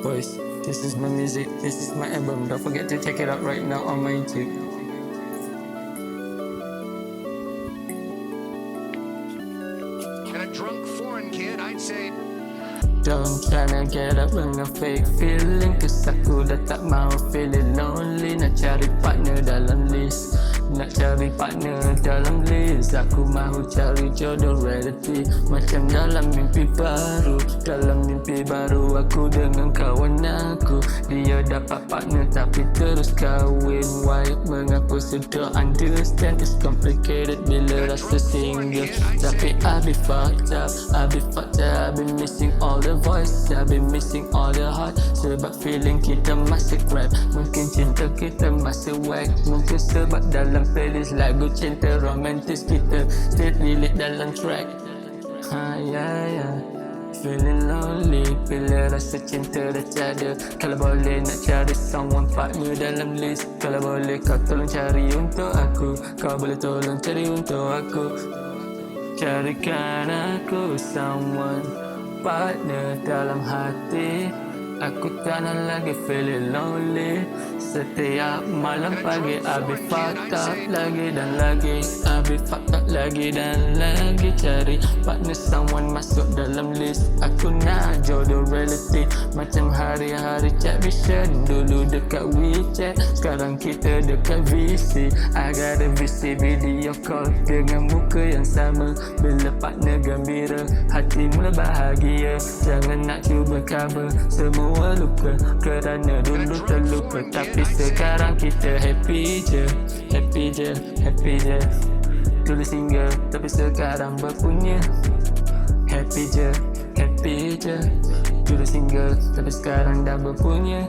Boys, this is my music, this is my album. Don't forget to check it out right now on my YouTube. And a drunk foreign kid, I'd say. Don't tryna get up with a fake feeling, cause aku dah tak mau feeling lonely. Nak cari partner dalam list, nak cari partner dalam list. Aku mahu cari jodoh reality, macam dalam mimpi baru. Dalam mimpi baru aku dengan kawan aku. Dia dapat partner tapi terus kahwin. Why? Mengapa sudah understand? It's complicated bila rasa single. Tapi I be fucked up, I be fucked up. I been missing all the voice, I been missing all the heart. Sebab feeling kita masih crap, mungkin cinta kita masih whack. Mungkin sebab dalam playlist lagu cinta romantis kita straight relate dalam track. Feeling lonely bila rasa cinta dah tiada. Kalau boleh nak cari someone partner dalam list. Kalau boleh kau tolong cari untuk aku, kau boleh tolong cari untuk aku. Carikan aku someone partner dalam hati. Aku tak nak lagi feeling lonely. Setiap malam pagi I be fucked up lagi dan lagi. I be fucked up lagi dan lagi. Cari partner someone masuk dalam list. Aku nak jodoh reality, macam hari-hari chat vision. Dulu dekat WeChat, sekarang kita dekat VC. I got a VC video call dengan muka yang sama. Bila partner gembira, hati mula bahagia. Jangan nak cuba cover semua luka, kerana dulu terluka. Tapi sekarang kita happy je, happy je, happy je. Dulu single tapi sekarang berpunya. Happy je, happy je. Dulu single tapi sekarang dah berpunya.